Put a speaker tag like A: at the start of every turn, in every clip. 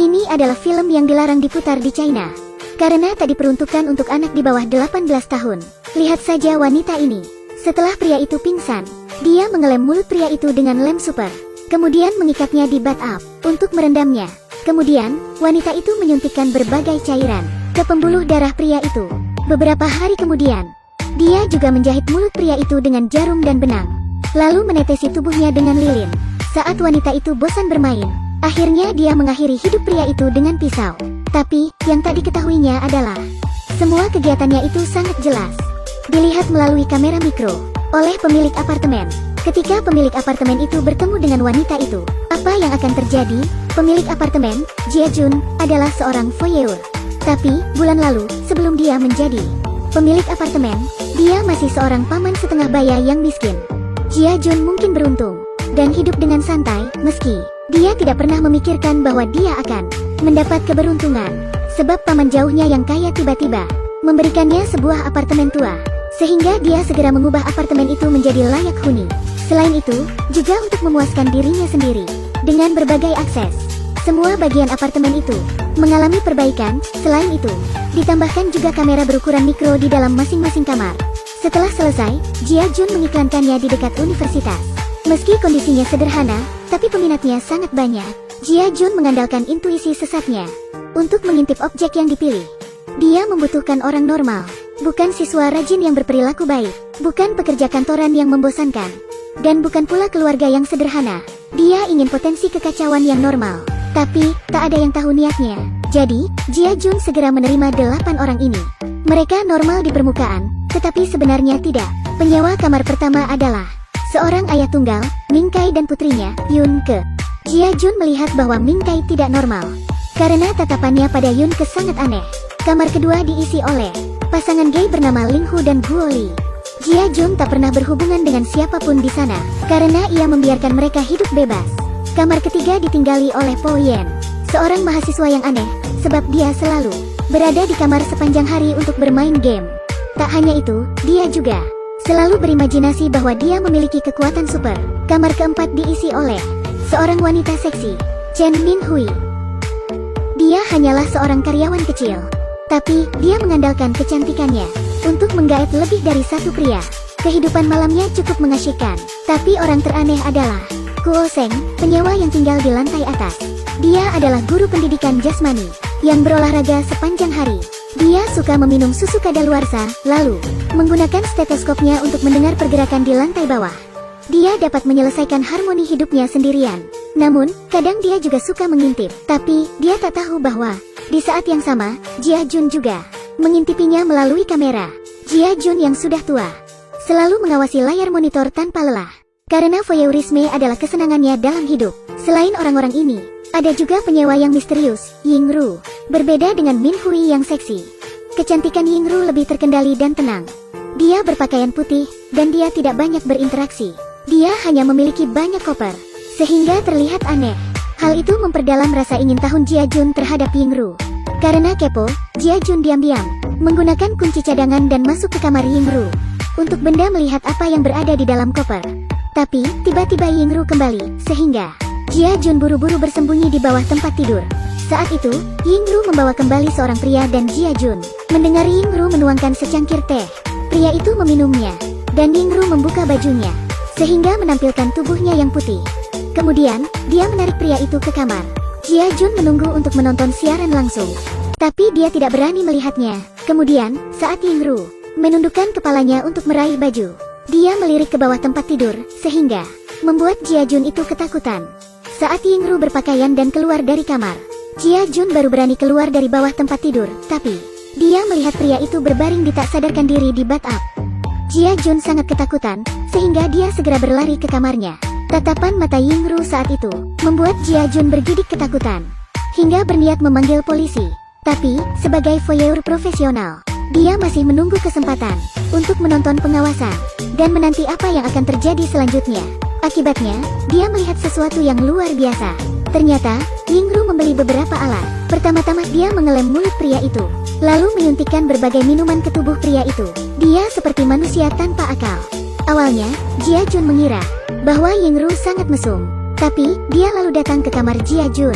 A: Ini adalah film yang dilarang diputar di China karena tak diperuntukkan untuk anak di bawah 18 tahun. Lihat saja wanita ini. Setelah pria itu pingsan, dia mengelem mulut pria itu dengan lem super. Kemudian mengikatnya di bathtub untuk merendamnya. Kemudian, wanita itu menyuntikkan berbagai cairan ke pembuluh darah pria itu. Beberapa hari kemudian, dia juga menjahit mulut pria itu dengan jarum dan benang, lalu menetesi tubuhnya dengan lilin. Saat wanita itu bosan bermain, akhirnya dia mengakhiri hidup pria itu dengan pisau. Tapi, yang tak diketahuinya adalah, semua kegiatannya itu sangat jelas dilihat melalui kamera mikro oleh pemilik apartemen. Ketika pemilik apartemen itu bertemu dengan wanita itu, apa yang akan terjadi? Pemilik apartemen, Jia Jun, adalah seorang voyeur. Tapi, bulan lalu, sebelum dia menjadi pemilik apartemen, dia masih seorang paman setengah baya yang miskin. Jia Jun mungkin beruntung dan hidup dengan santai, meski dia tidak pernah memikirkan bahwa dia akan mendapat keberuntungan, sebab paman jauhnya yang kaya tiba-tiba memberikannya sebuah apartemen tua, sehingga dia segera mengubah apartemen itu menjadi layak huni. Selain itu, juga untuk memuaskan dirinya sendiri, dengan berbagai akses, semua bagian apartemen itu mengalami perbaikan. Selain itu, ditambahkan juga kamera berukuran mikro di dalam masing-masing kamar. Setelah selesai, Jia Jun mengiklankannya di dekat universitas. Meski kondisinya sederhana, tapi peminatnya sangat banyak. Jia Jun mengandalkan intuisi sesatnya untuk mengintip objek yang dipilih. Dia membutuhkan orang normal, bukan siswa rajin yang berperilaku baik, bukan pekerja kantoran yang membosankan, dan bukan pula keluarga yang sederhana. Dia ingin potensi kekacauan yang normal, tapi tak ada yang tahu niatnya. Jadi, Jia Jun segera menerima 8 orang ini. Mereka normal di permukaan, tetapi sebenarnya tidak. Penyewa kamar pertama adalah seorang ayah tunggal, Ming Kai, dan putrinya, Yun Ke. Jia Jun melihat bahwa Ming Kai tidak normal karena tatapannya pada Yun Ke sangat aneh. Kamar kedua diisi oleh pasangan gay bernama Ling Hu dan Guo Li. Jia Jun tak pernah berhubungan dengan siapapun di sana karena ia membiarkan mereka hidup bebas. Kamar ketiga ditinggali oleh Po Yen, seorang mahasiswa yang aneh, sebab dia selalu berada di kamar sepanjang hari untuk bermain game. Tak hanya itu, dia juga selalu berimajinasi bahwa dia memiliki kekuatan super. Kamar keempat diisi oleh seorang wanita seksi, Chen Min Hui. Dia hanyalah seorang karyawan kecil, tapi dia mengandalkan kecantikannya untuk menggaet lebih dari satu pria. Kehidupan malamnya cukup mengasyikkan, tapi orang teraneh adalah Kuo Seng, penyewa yang tinggal di lantai atas. Dia adalah guru pendidikan jasmani yang berolahraga sepanjang hari. Dia suka meminum susu kadaluarsa, lalu menggunakan stetoskopnya untuk mendengar pergerakan di lantai bawah. Dia dapat menyelesaikan harmoni hidupnya sendirian. Namun, kadang dia juga suka mengintip, tapi dia tak tahu bahwa di saat yang sama, Jia Jun juga mengintipinya melalui kamera. Jia Jun yang sudah tua selalu mengawasi layar monitor tanpa lelah, karena voyeurisme adalah kesenangannya dalam hidup. Selain orang-orang ini, ada juga penyewa yang misterius, Ying Ru. Berbeda dengan Min Hui yang seksi, kecantikan Ying Ru lebih terkendali dan tenang. Dia berpakaian putih, dan dia tidak banyak berinteraksi. Dia hanya memiliki banyak koper, sehingga terlihat aneh. Hal itu memperdalam rasa ingin tahu Jia Jun terhadap Ying Ru. Karena kepo, Jia Jun diam-diam menggunakan kunci cadangan dan masuk ke kamar Ying Ru untuk benda melihat apa yang berada di dalam koper. Tapi, tiba-tiba Ying Ru kembali, sehingga Jia Jun buru-buru bersembunyi di bawah tempat tidur. Saat itu, Ying Ru membawa kembali seorang pria dan Jia Jun mendengar Ying Ru menuangkan secangkir teh. Pria itu meminumnya, dan Ying Ru membuka bajunya, sehingga menampilkan tubuhnya yang putih. Kemudian, dia menarik pria itu ke kamar. Jia Jun menunggu untuk menonton siaran langsung, tapi dia tidak berani melihatnya. Kemudian, saat Ying Ru menundukkan kepalanya untuk meraih baju, dia melirik ke bawah tempat tidur, sehingga membuat Jia Jun itu ketakutan. Saat Ying Ru berpakaian dan keluar dari kamar, Jia Jun baru berani keluar dari bawah tempat tidur, tapi dia melihat pria itu berbaring di tak sadarkan diri di bathtub. Jia Jun sangat ketakutan, sehingga dia segera berlari ke kamarnya. Tatapan mata Ying Ru saat itu membuat Jia Jun bergidik ketakutan, hingga berniat memanggil polisi. Tapi, sebagai voyeur profesional, dia masih menunggu kesempatan untuk menonton pengawasan dan menanti apa yang akan terjadi selanjutnya. Akibatnya, dia melihat sesuatu yang luar biasa. Ternyata, Ying Ru membeli beberapa alat. Pertama-tama dia mengelem mulut pria itu, lalu menyuntikkan berbagai minuman ke tubuh pria itu. Dia seperti manusia tanpa akal. Awalnya, Jia Jun mengira bahwa Ying Ru sangat mesum, tapi dia lalu datang ke kamar Jia Jun.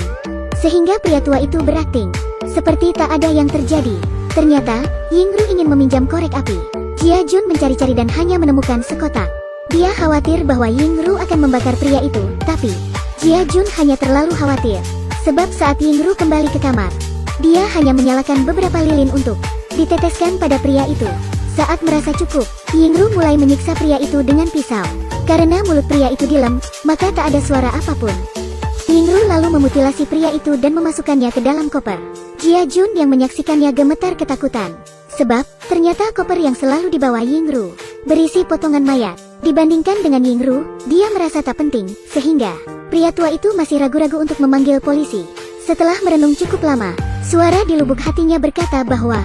A: sehingga pria tua itu berakting seperti tak ada yang terjadi. Ternyata, Yingru ingin meminjam korek api. Jia Jun mencari-cari dan hanya menemukan sekotak. Dia khawatir bahwa Yingru akan membakar pria itu, tapi Jia Jun hanya terlalu khawatir. Sebab saat Yingru kembali ke kamar, dia hanya menyalakan beberapa lilin untuk diteteskan pada pria itu. Saat merasa cukup, Yingru mulai menyiksa pria itu dengan pisau. Karena mulut pria itu dilem, maka tak ada suara apapun. Yingru lalu memutilasi pria itu dan memasukkannya ke dalam koper. Jia Jun yang menyaksikannya gemetar ketakutan. Sebab, ternyata koper yang selalu dibawa Yingru berisi potongan mayat. Dibandingkan dengan Yingru, dia merasa tak penting, sehingga pria tua itu masih ragu-ragu untuk memanggil polisi. Setelah merenung cukup lama, suara di lubuk hatinya berkata bahwa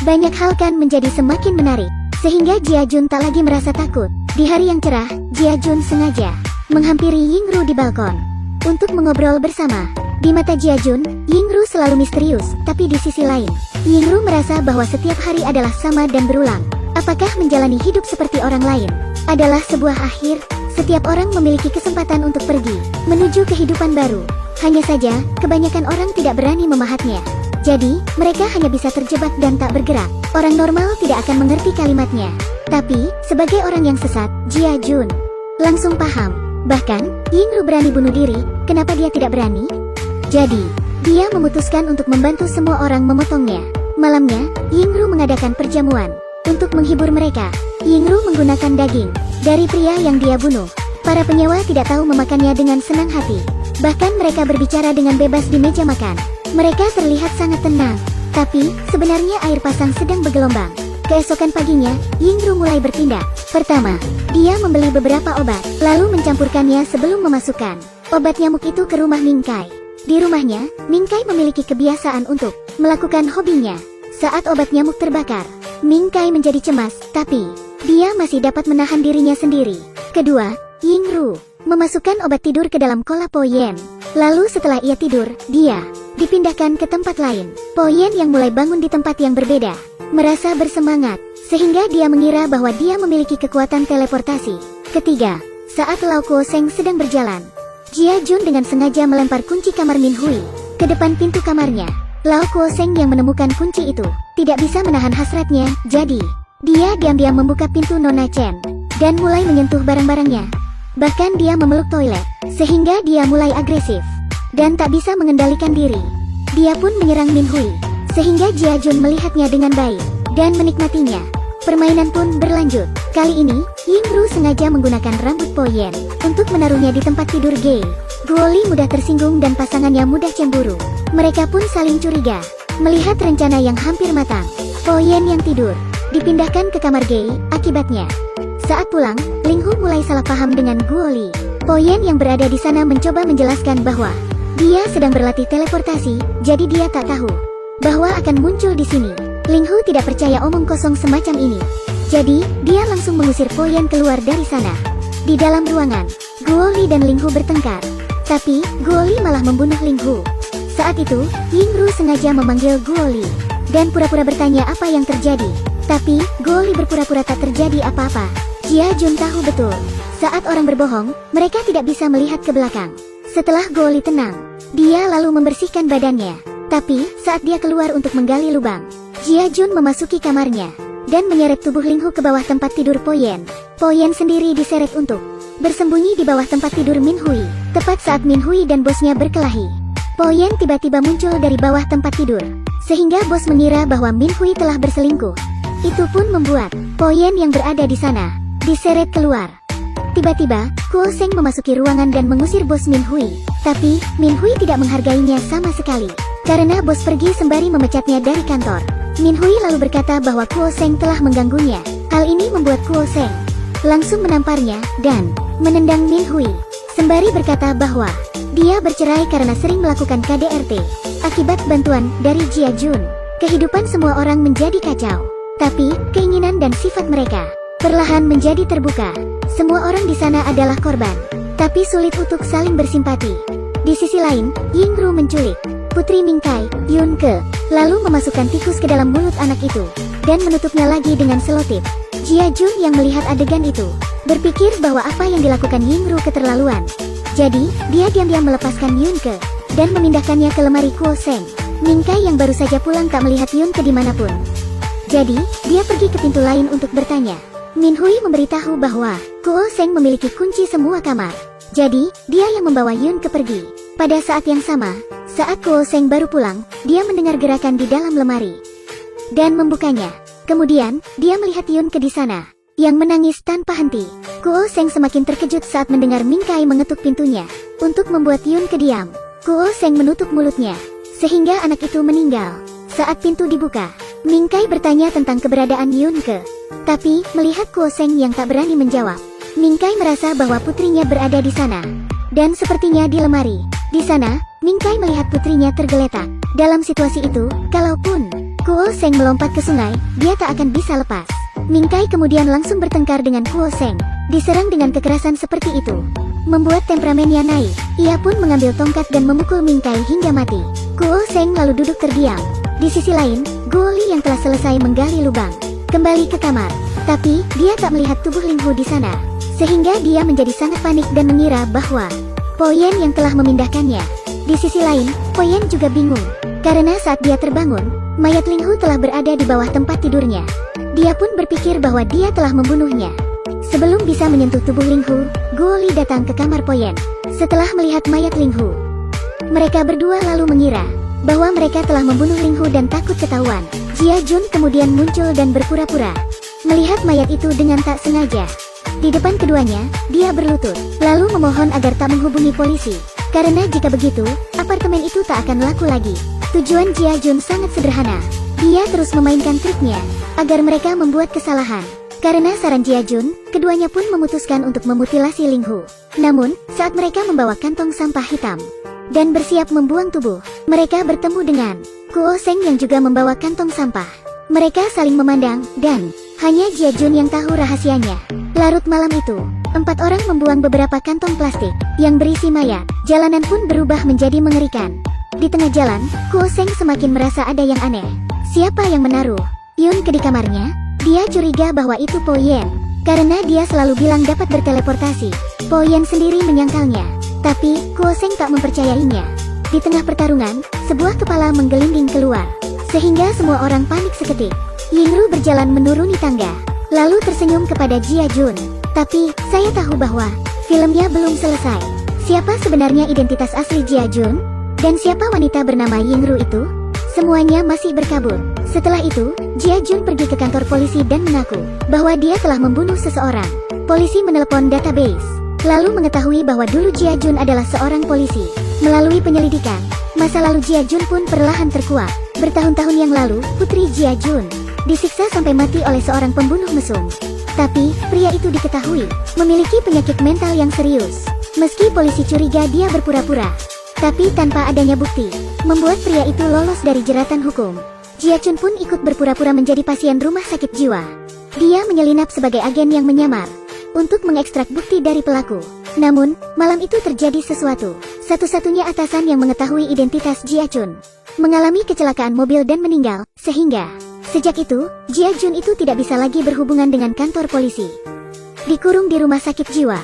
A: banyak hal kan menjadi semakin menarik, sehingga Jia Jun tak lagi merasa takut. Di hari yang cerah, Jia Jun sengaja menghampiri Yingru di balkon untuk mengobrol bersama. Di mata Jia Jun, Yingru selalu misterius, tapi di sisi lain, Yingru merasa bahwa setiap hari adalah sama dan berulang. Apakah menjalani hidup seperti orang lain adalah sebuah akhir? Setiap orang memiliki kesempatan untuk pergi menuju kehidupan baru. Hanya saja, kebanyakan orang tidak berani memahatnya. Jadi, mereka hanya bisa terjebak dan tak bergerak. Orang normal tidak akan mengerti kalimatnya. Tapi, sebagai orang yang sesat, Jia Jun langsung paham. Bahkan, Yingru berani bunuh diri, kenapa dia tidak berani? Jadi, dia memutuskan untuk membantu semua orang memotongnya. Malamnya, Yingru mengadakan perjamuan untuk menghibur mereka. Yingru menggunakan daging dari pria yang dia bunuh. Para penyewa tidak tahu memakannya dengan senang hati. Bahkan mereka berbicara dengan bebas di meja makan. Mereka terlihat sangat tenang. Tapi, sebenarnya air pasang sedang bergelombang. Keesokan paginya, Yingru mulai bertindak. Pertama, dia membeli beberapa obat, lalu mencampurkannya sebelum memasukkan obat nyamuk itu ke rumah Mingkai. Di rumahnya, Mingkai memiliki kebiasaan untuk melakukan hobinya. Saat obat nyamuk terbakar, Mingkai menjadi cemas, tapi dia masih dapat menahan dirinya sendiri. Kedua, Yingru memasukkan obat tidur ke dalam kola Po Yen. Lalu setelah ia tidur, dia dipindahkan ke tempat lain. Po Yen yang mulai bangun di tempat yang berbeda merasa bersemangat, sehingga dia mengira bahwa dia memiliki kekuatan teleportasi. Ketiga, saat Lau Kuo Seng sedang berjalan, Jia Jun dengan sengaja melempar kunci kamar Min Hui ke depan pintu kamarnya. Lau Kuo Seng yang menemukan kunci itu tidak bisa menahan hasratnya, jadi dia diam-diam membuka pintu Nona Chen dan mulai menyentuh barang-barangnya. Bahkan dia memeluk toilet, sehingga dia mulai agresif dan tak bisa mengendalikan diri. Dia pun menyerang Min Hui, sehingga Jia Jun melihatnya dengan baik dan menikmatinya. Permainan pun berlanjut. Kali ini, Yingru sengaja menggunakan rambut Po Yen untuk menaruhnya di tempat tidur Gay. Guoli mudah tersinggung dan pasangannya mudah cemburu. Mereka pun saling curiga melihat rencana yang hampir matang. Po Yen yang tidur dipindahkan ke kamar Gay. Akibatnya, saat pulang, Ling Hu mulai salah paham dengan Guoli. Po Yen yang berada di sana mencoba menjelaskan bahwa dia sedang berlatih teleportasi, jadi dia tak tahu bahwa akan muncul di sini. Ling Hu tidak percaya omong kosong semacam ini. Jadi, dia langsung mengusir Po Yen keluar dari sana. Di dalam ruangan, Guoli dan Ling Hu bertengkar. Tapi, Guoli malah membunuh Ling Hu. Saat itu, Yingru sengaja memanggil Guoli dan pura-pura bertanya apa yang terjadi. Tapi, Guoli berpura-pura tak terjadi apa-apa. Jia Jun tahu betul, saat orang berbohong, mereka tidak bisa melihat ke belakang. Setelah Guoli tenang, dia lalu membersihkan badannya. Tapi, saat dia keluar untuk menggali lubang, Jia Jun memasuki kamarnya dan menyeret tubuh Ling Hu ke bawah tempat tidur Po Yen. Po Yen sendiri diseret untuk bersembunyi di bawah tempat tidur Min Hui. Tepat saat Min Hui dan bosnya berkelahi, Po Yen tiba-tiba muncul dari bawah tempat tidur, sehingga bos mengira bahwa Min Hui telah berselingkuh. Itu pun membuat Po Yen yang berada di sana diseret keluar. Tiba-tiba, Kuo Seng memasuki ruangan dan mengusir bos Min Hui. Tapi, Min Hui tidak menghargainya sama sekali, karena bos pergi sembari memecatnya dari kantor. Min Hui lalu berkata bahwa Kuo Seng telah mengganggunya. Hal ini membuat Kuo Seng langsung menamparnya dan menendang Min Hui, sembari berkata bahwa dia bercerai karena sering melakukan KDRT. Akibat bantuan dari Jia Jun, kehidupan semua orang menjadi kacau. Tapi, keinginan dan sifat mereka perlahan menjadi terbuka. Semua orang di sana adalah korban, tapi sulit untuk saling bersimpati. Di sisi lain, Yingru menculik Putri Mingkai, Yun Ke, lalu memasukkan tikus ke dalam mulut anak itu dan menutupnya lagi dengan selotip. Jia Jun yang melihat adegan itu berpikir bahwa apa yang dilakukan Yingru keterlaluan. Jadi, dia diam-diam melepaskan Yun Ke dan memindahkannya ke lemari Kuo Seng. Ming Kai yang baru saja pulang tak melihat Yun ke dimanapun. Jadi, dia pergi ke pintu lain untuk bertanya. Min Hui memberitahu bahwa Kuo Seng memiliki kunci semua kamar. Jadi, dia yang membawa Yun ke pergi. Pada saat yang sama, saat Kuo Seng baru pulang, dia mendengar gerakan di dalam lemari dan membukanya. Kemudian, dia melihat Yun ke di sana, yang menangis tanpa henti. Kuo Seng semakin terkejut saat mendengar Ming Kai mengetuk pintunya untuk membuat Yun kediam. Kuo Seng menutup mulutnya, sehingga anak itu meninggal. Saat pintu dibuka, Ming Kai bertanya tentang keberadaan Yun Ke. Tapi, melihat Kuo Seng yang tak berani menjawab, Ming Kai merasa bahwa putrinya berada di sana. Dan sepertinya di lemari. Di sana, Ming Kai melihat putrinya tergeletak. Dalam situasi itu, kalaupun Kuo Seng melompat ke sungai, dia tak akan bisa lepas. Ming Kai kemudian langsung bertengkar dengan Kuo Seng. Diserang dengan kekerasan seperti itu membuat temperamennya naik. Ia pun mengambil tongkat dan memukul Ming Kai hingga mati. Kuo Seng lalu duduk terdiam. Di sisi lain, Guo Li yang telah selesai menggali lubang kembali ke kamar. Tapi, dia tak melihat tubuh Ling Hu di sana. Sehingga dia menjadi sangat panik dan mengira bahwa Po Yen yang telah memindahkannya. Di sisi lain, Po Yen juga bingung. Karena saat dia terbangun, mayat Ling Hu telah berada di bawah tempat tidurnya. Dia pun berpikir bahwa dia telah membunuhnya. Sebelum bisa menyentuh tubuh Ling Hu, Guo Li datang ke kamar Po Yen. Setelah melihat mayat Ling Hu, mereka berdua lalu mengira bahwa mereka telah membunuh Ling Hu dan takut ketahuan. Jia Jun kemudian muncul dan berpura-pura melihat mayat itu dengan tak sengaja. Di depan keduanya, dia berlutut, lalu memohon agar tak menghubungi polisi. Karena jika begitu, apartemen itu tak akan laku lagi. Tujuan Jia Jun sangat sederhana. Dia terus memainkan triknya agar mereka membuat kesalahan. Karena saran Jia Jun, keduanya pun memutuskan untuk memutilasi Ling Hu. Namun, saat mereka membawa kantong sampah hitam dan bersiap membuang tubuh, mereka bertemu dengan Kuo Seng yang juga membawa kantong sampah. Mereka saling memandang, dan hanya Jia Jun yang tahu rahasianya. Larut malam itu, 4 orang membuang beberapa kantong plastik yang berisi mayat. Jalanan pun berubah menjadi mengerikan. Di tengah jalan, Kuo Seng semakin merasa ada yang aneh. Siapa yang menaruh Yun Ke di kamarnya? Dia curiga bahwa itu Po Yen, karena dia selalu bilang dapat berteleportasi. Po Yen sendiri menyangkalnya, tapi Kuo Seng tak mempercayainya. Di tengah pertarungan, sebuah kepala menggelinding keluar, sehingga semua orang panik seketik. Yingru berjalan menuruni tangga, lalu tersenyum kepada Jia Jun. Tapi, saya tahu bahwa filmnya belum selesai. Siapa sebenarnya identitas asli Jia Jun? Dan siapa wanita bernama Yingru itu? Semuanya masih berkabut. Setelah itu, Jia Jun pergi ke kantor polisi dan mengaku bahwa dia telah membunuh seseorang. Polisi menelepon database, lalu mengetahui bahwa dulu Jia Jun adalah seorang polisi. Melalui penyelidikan, masa lalu Jia Jun pun perlahan terkuak. Bertahun-tahun yang lalu, putri Jia Jun disiksa sampai mati oleh seorang pembunuh mesum. Tapi, pria itu diketahui memiliki penyakit mental yang serius. Meski polisi curiga dia berpura-pura, tapi tanpa adanya bukti, membuat pria itu lolos dari jeratan hukum. Jia Chun pun ikut berpura-pura menjadi pasien rumah sakit jiwa. Dia menyelinap sebagai agen yang menyamar untuk mengekstrak bukti dari pelaku. Namun, malam itu terjadi sesuatu. Satu-satunya atasan yang mengetahui identitas Jia Chun mengalami kecelakaan mobil dan meninggal, sehingga sejak itu, Jia Jun itu tidak bisa lagi berhubungan dengan kantor polisi. Dikurung di rumah sakit jiwa,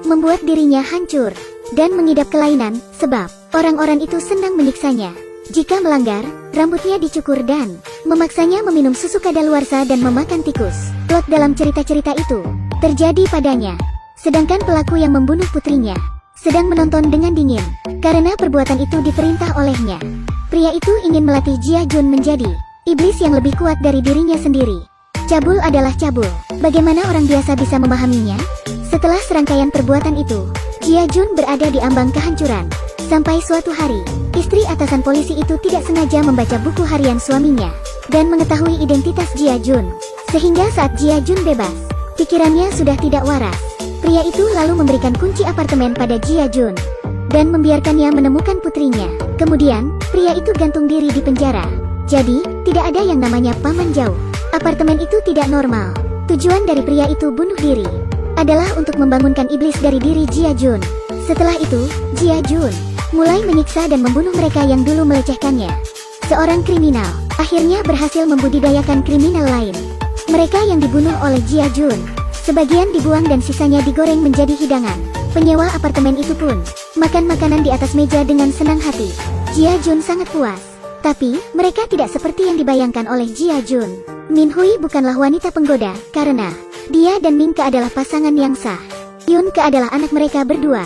A: membuat dirinya hancur dan mengidap kelainan, sebab orang-orang itu senang menyiksanya. Jika melanggar, rambutnya dicukur dan memaksanya meminum susu kadaluarsa dan memakan tikus. Plot dalam cerita-cerita itu terjadi padanya. Sedangkan pelaku yang membunuh putrinya sedang menonton dengan dingin, karena perbuatan itu diperintah olehnya. Pria itu ingin melatih Jia Jun menjadi iblis yang lebih kuat dari dirinya sendiri. Cabul adalah cabul. Bagaimana orang biasa bisa memahaminya? Setelah serangkaian perbuatan itu, Jia Jun berada di ambang kehancuran. Sampai suatu hari, istri atasan polisi itu tidak sengaja membaca buku harian suaminya dan mengetahui identitas Jia Jun. Sehingga saat Jia Jun bebas, pikirannya sudah tidak waras. Pria itu lalu memberikan kunci apartemen pada Jia Jun dan membiarkannya menemukan putrinya. Kemudian, pria itu gantung diri di penjara. Jadi, tidak ada yang namanya paman jauh. Apartemen itu tidak normal. Tujuan dari pria itu bunuh diri adalah untuk membangunkan iblis dari diri Jia Jun. Setelah itu, Jia Jun mulai menyiksa dan membunuh mereka yang dulu melecehkannya. Seorang kriminal akhirnya berhasil membudidayakan kriminal lain. Mereka yang dibunuh oleh Jia Jun, sebagian dibuang dan sisanya digoreng menjadi hidangan. Penyewa apartemen itu pun makan makanan di atas meja dengan senang hati. Jia Jun sangat puas. Tapi, mereka tidak seperti yang dibayangkan oleh Jia Jun. Min Hui bukanlah wanita penggoda, karena dia dan Ming Ke adalah pasangan yang sah. Yun Ke adalah anak mereka berdua.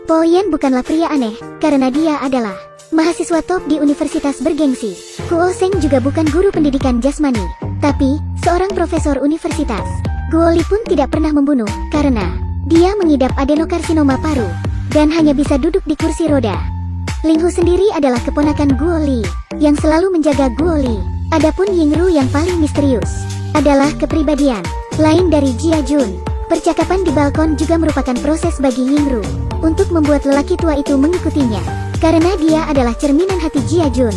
A: Po Yen bukanlah pria aneh, karena dia adalah mahasiswa top di universitas bergengsi. Guo Seng juga bukan guru pendidikan jasmani, tapi seorang profesor universitas. Guo Li pun tidak pernah membunuh, karena dia mengidap adenokarsinoma paru, dan hanya bisa duduk di kursi roda. Ling Hu sendiri adalah keponakan Guo Li, yang selalu menjaga Guo Li. Adapun Yingru yang paling misterius adalah kepribadian lain dari Jia Jun. Percakapan di balkon juga merupakan proses bagi Yingru untuk membuat lelaki tua itu mengikutinya, karena dia adalah cerminan hati Jia Jun.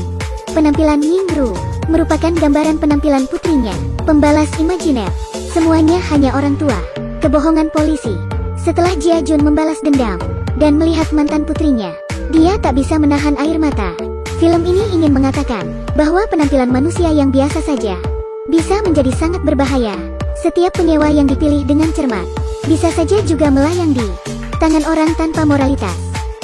A: Penampilan Yingru merupakan gambaran penampilan putrinya, pembalas imajiner. Semuanya hanya orang tua. Kebohongan polisi. Setelah Jia Jun membalas dendam dan melihat mantan putrinya, dia tak bisa menahan air mata. Film ini ingin mengatakan bahwa penampilan manusia yang biasa saja bisa menjadi sangat berbahaya. Setiap penyewa yang dipilih dengan cermat bisa saja juga melayang di tangan orang tanpa moralitas.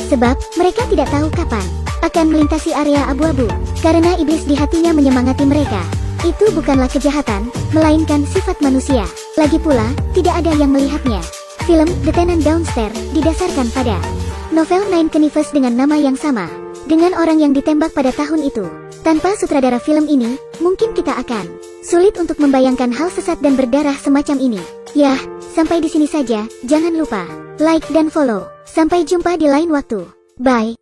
A: Sebab mereka tidak tahu kapan akan melintasi area abu-abu, karena iblis di hatinya menyemangati mereka. Itu bukanlah kejahatan, melainkan sifat manusia. Lagi pula, tidak ada yang melihatnya. Film The Tenant Downstairs didasarkan pada novel Nine Canives dengan nama yang sama, dengan orang yang ditembak pada tahun itu. Tanpa sutradara film ini, mungkin kita akan sulit untuk membayangkan hal sesat dan berdarah semacam ini. Yah, sampai di sini saja, jangan lupa like dan follow. Sampai jumpa di lain waktu. Bye.